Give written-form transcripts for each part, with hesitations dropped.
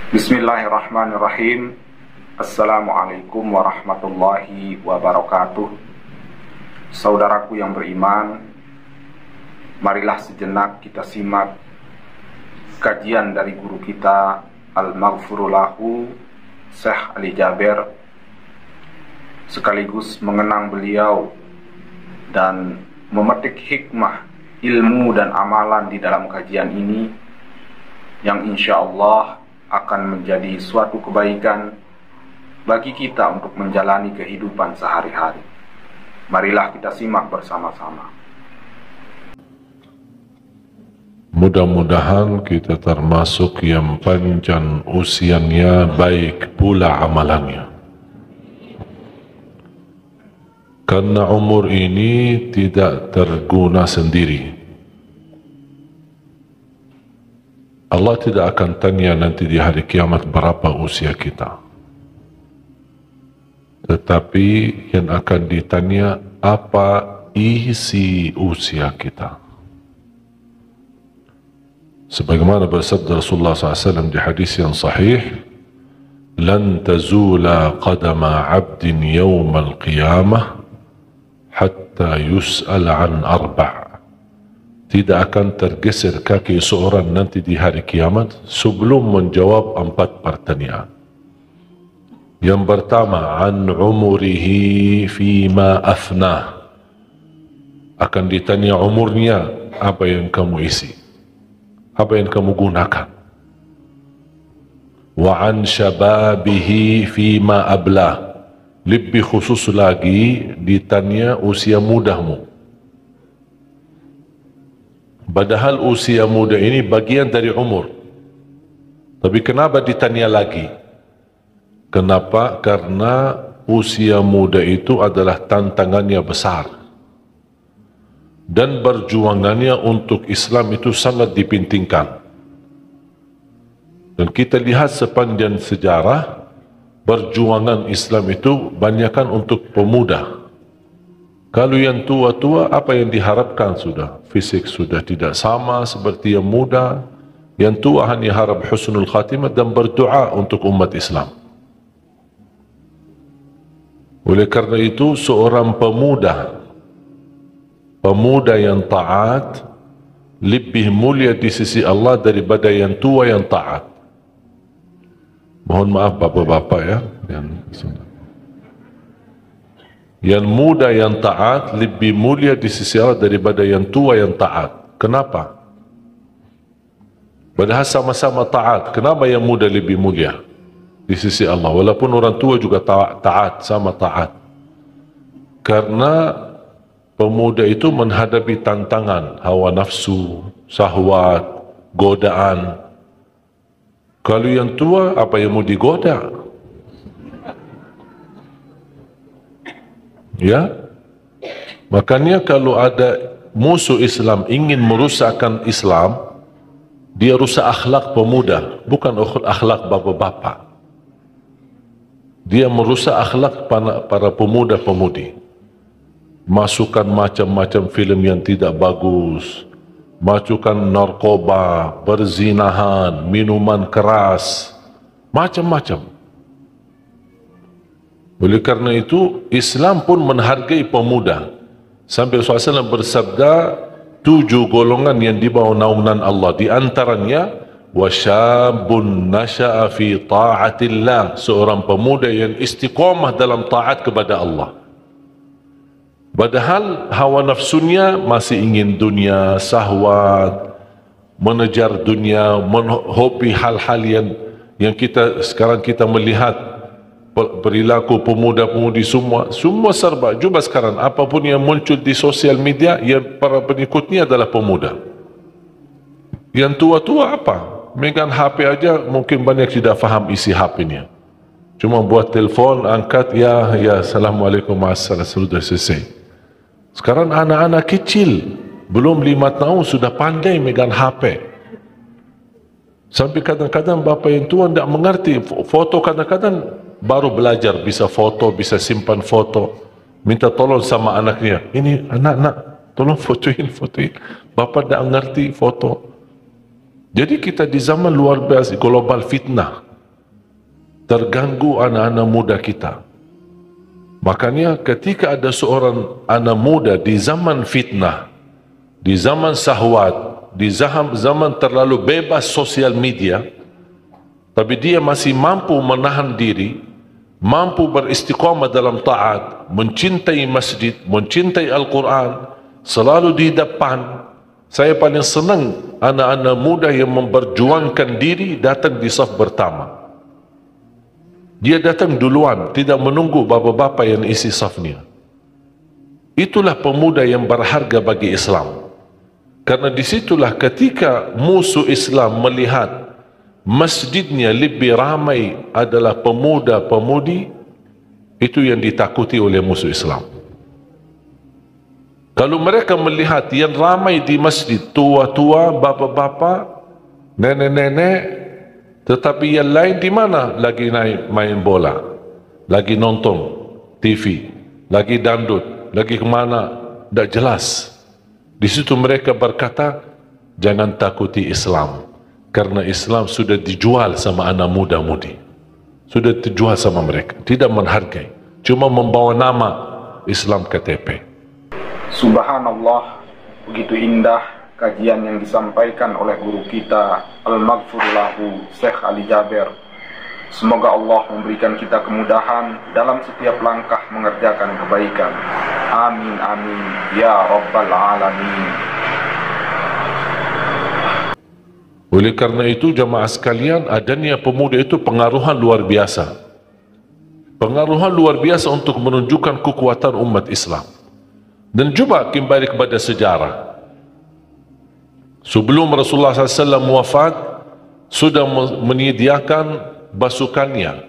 Bismillahirrahmanirrahim. Assalamualaikum warahmatullahi wabarakatuh. Saudaraku yang beriman, marilah sejenak kita simak kajian dari guru kita Al-Maghfurulahu Syekh Ali Jaber, sekaligus mengenang beliau dan memetik hikmah, ilmu dan amalan di dalam kajian ini yang insya Allah akan menjadi suatu kebaikan bagi kita untuk menjalani kehidupan sehari-hari. Marilah kita simak bersama-sama. Mudah-mudahan kita termasuk yang panjang usianya, baik pula amalannya. Karena umur ini tidak terguna sendiri. Allah tidak akan tanya nanti di hari kiamat berapa usia kita. Tetapi yang akan ditanya apa isi usia kita. Sebagaimana bersabda Rasulullah SAW di hadis yang sahih, "Lan tazula qadama 'abdin yawmal qiyamah hatta yus'al 'an arba'." Tidak akan tergeser kaki seorang nanti di hari kiamat sebelum menjawab 4 pertanyaan. Yang pertama, an umurihi fima afnah. Akan ditanya umurnya, apa yang kamu isi, apa yang kamu gunakan. Wa an syababihi fima ablah. Lebih khusus lagi ditanya usia mudahmu. Padahal usia muda ini bagian dari umur. Tapi kenapa ditanya lagi? Kenapa? Karena usia muda itu adalah tantangannya besar. Dan perjuangannya untuk Islam itu sangat dipintingkan. Dan kita lihat sepanjang sejarah, perjuangan Islam itu banyakkan untuk pemuda. Kalau yang tua-tua, apa yang diharapkan sudah? Fisik sudah tidak sama seperti yang muda. Yang tua hanya harap husnul khatimah dan berdoa untuk umat Islam. Oleh karena itu, seorang pemuda yang taat lebih mulia di sisi Allah daripada yang tua yang taat. Mohon maaf bapak-bapak ya. Yang muda yang taat lebih mulia di sisi Allah daripada yang tua yang taat. Kenapa? Padahal sama-sama taat. Kenapa yang muda lebih mulia di sisi Allah? Walaupun orang tua juga taat, sama taat. Karena pemuda itu menghadapi tantangan, hawa nafsu, syahwat, godaan. Kalau yang tua, apa yang mau digoda? Ya, makanya kalau ada musuh Islam ingin merusakkan Islam, dia rusak akhlak pemuda, bukan akhlak bapak-bapak. Dia merusak akhlak para pemuda-pemudi. Masukkan macam-macam film yang tidak bagus, masukkan narkoba, perzinahan, minuman keras, macam-macam. Oleh karena itu, Islam pun menghargai pemuda. Sampai Rasulullah SAW bersabda, 7 golongan yang di bawah naungan Allah. Di antaranya, wasyabun nasha'a fi ta'atillah. Seorang pemuda yang istiqamah dalam taat kepada Allah. Padahal hawa nafsunya masih ingin dunia, syahwat, mengejar dunia, menghobi hal-hal yang sekarang kita melihat. Perilaku pemuda-pemudi semua serba. Cuba sekarang apapun yang muncul di sosial media, yang para pengikutnya adalah pemuda. Yang tua-tua apa? Megang HP aja mungkin banyak tidak faham isi HP-nya. Cuma buat telefon, angkat, ya assalamualaikum, assalamualaikum, sudah selesai. Sekarang anak-anak kecil belum 5 tahun sudah pandai megang HP. Sampai kadang-kadang bapa yang tua tidak mengerti foto, kadang-kadang baru belajar bisa foto, bisa simpan foto. Minta tolong sama anaknya, ini anak-anak tolong fotoin. Bapa tidak mengerti foto. Jadi kita di zaman luar biasa, global fitnah. terganggu anak-anak muda kita. Makanya ketika ada seorang anak muda di zaman fitnah, di zaman syahwat, di zaman terlalu bebas sosial media, tapi dia masih mampu menahan diri, mampu beristiqamah dalam taat, mencintai masjid, mencintai Al-Quran, selalu di depan. Saya paling senang anak-anak muda yang memperjuangkan diri datang di saf pertama. Dia datang duluan, tidak menunggu bapa-bapa yang isi safnya. Itulah pemuda yang berharga bagi Islam. Karena disitulah ketika musuh Islam melihat masjidnya lebih ramai adalah pemuda-pemudi, itu yang ditakuti oleh musuh Islam. Kalau mereka melihat yang ramai di masjid tua-tua, bapa-bapa, nenek-nenek, tetapi yang lain di mana? Lagi naik main bola, lagi nonton TV, lagi dandut, lagi kemana? Tak jelas. Di situ mereka berkata, jangan takuti Islam. Karena Islam sudah dijual sama anak muda-mudi. Sudah dijual sama mereka. Tidak menghargai. Cuma membawa nama Islam KTP. Subhanallah, begitu indah kajian yang disampaikan oleh guru kita Al-Maghfur lahu Syekh Ali Jaber. Semoga Allah memberikan kita kemudahan dalam setiap langkah mengerjakan kebaikan. Amin amin ya rabbal alamin. Oleh karena itu jamaah sekalian, adanya pemuda itu pengaruhan luar biasa. Pengaruhan luar biasa untuk menunjukkan kekuatan umat Islam. Dan coba kembali kepada sejarah. Sebelum Rasulullah SAW wafat, sudah menyediakan basukannya,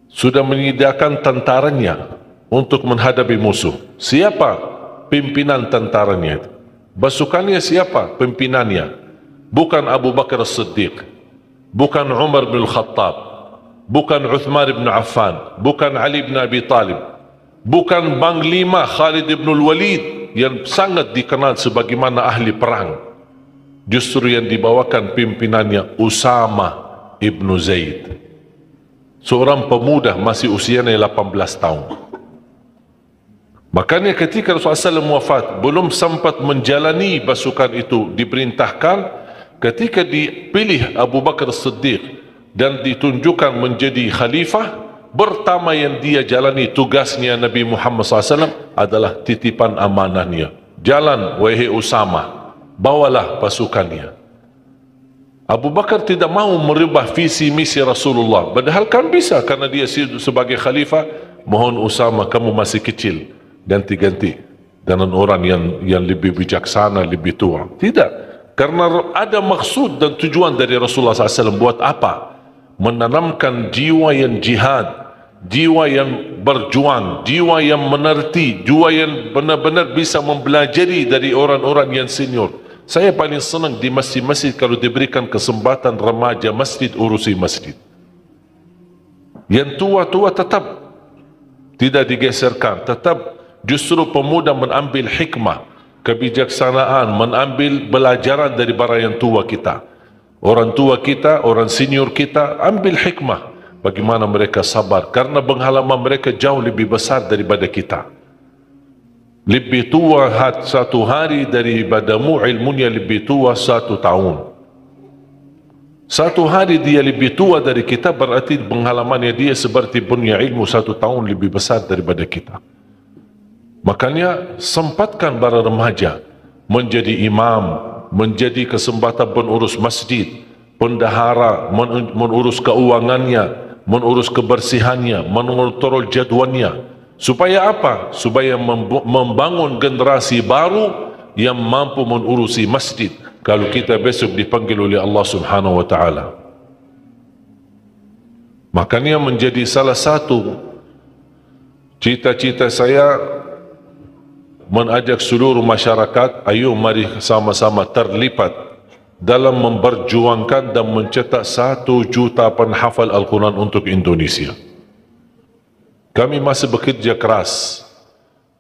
sudah menyediakan tentaranya untuk menghadapi musuh. Siapa pimpinan tentaranya itu? Basukannya siapa pimpinannya? Bukan Abu Bakar As-Siddiq, bukan Umar bin Khattab, bukan Uthman bin Affan, bukan Ali bin Abi Talib, bukan Panglima Khalid bin Walid yang sangat dikenal sebagaimana ahli perang. Justru yang dibawakan pimpinannya Usama ibn Zaid, seorang pemuda masih usianya 18 tahun. Makanya ketika Rasulullah SAW wafat, belum sempat menjalani basukan itu, diperintahkan ketika dipilih Abu Bakar Siddiq dan ditunjukkan menjadi khalifah, pertama yang dia jalani tugasnya Nabi Muhammad SAW adalah titipan amanahnya. Jalan wahai Usama, bawalah pasukannya. Abu Bakar tidak mau merubah visi misi Rasulullah, padahal kan bisa karena dia sebagai khalifah. Mohon Usama, kamu masih kecil, ganti-ganti dengan orang yang lebih bijaksana, lebih tua. Tidak, karena ada maksud dan tujuan dari Rasulullah SAW. Buat apa? Menanamkan jiwa yang jihad, jiwa yang berjuang, jiwa yang mengerti, jiwa yang benar-benar bisa mempelajari dari orang-orang yang senior. Saya paling senang di masjid-masjid kalau diberikan kesempatan remaja masjid urusi masjid. Yang tua-tua tetap tidak digeserkan, tetap justru pemuda mengambil hikmah, kebijaksanaan, mengambil pelajaran dari para yang tua kita. Orang tua kita, orang senior kita, ambil hikmah. Bagaimana mereka sabar, karena pengalaman mereka jauh lebih besar daripada kita. Lebih tua satu hari daripadamu, ilmunya lebih tua 1 tahun. 1 hari dia lebih tua dari kita, berarti pengalamannya dia seperti punya ilmu 1 tahun lebih besar daripada kita. Makanya sempatkan para remaja menjadi imam, menjadi kesempatan pengurus masjid, pendahara, mengurus keuangannya, mengurus kebersihannya, mengontrol jadwalnya. Supaya apa? Supaya membangun generasi baru yang mampu mengurusi masjid kalau kita besok dipanggil oleh Allah Subhanahu wa taala. Makanya menjadi salah satu cita-cita saya mengajak seluruh masyarakat, ayo mari sama-sama terlibat dalam memperjuangkan dan mencetak 1 juta penghafal Al-Quran untuk Indonesia. Kami masih bekerja keras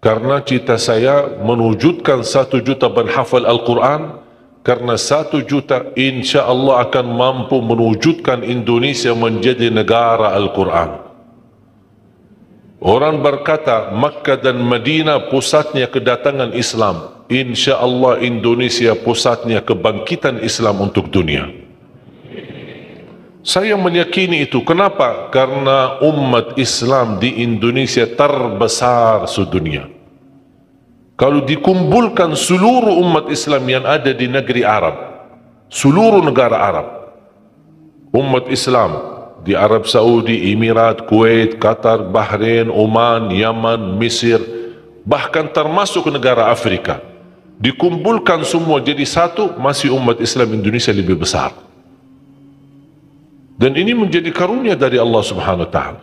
karena cita saya mewujudkan 1 juta penghafal Al-Quran karena 1 juta insya Allah akan mampu mewujudkan Indonesia menjadi negara Al-Quran. Orang berkata Makkah dan Madinah pusatnya kedatangan Islam, insya Allah Indonesia pusatnya kebangkitan Islam untuk dunia. Saya meyakini itu. Kenapa? Karena umat Islam di Indonesia terbesar sedunia. Kalau dikumpulkan seluruh umat Islam yang ada di negeri Arab, seluruh negara Arab, umat Islam di Arab Saudi, Emirat, Kuwait, Qatar, Bahrain, Oman, Yaman, Mesir, bahkan termasuk negara Afrika, dikumpulkan semua jadi satu, masih umat Islam Indonesia lebih besar. Dan ini menjadi karunia dari Allah Subhanahu wa Ta'ala.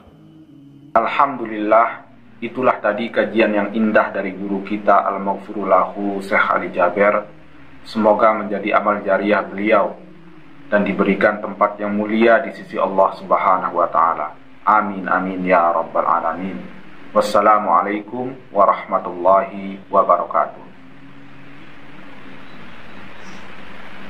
Alhamdulillah, itulah tadi kajian yang indah dari guru kita Al-Maghfurullahu Syekh Ali Jaber. Semoga menjadi amal jariah beliau dan diberikan tempat yang mulia di sisi Allah Subhanahu wa Ta'ala. Amin amin ya rabbal alamin. Wassalamualaikum warahmatullahi wabarakatuh.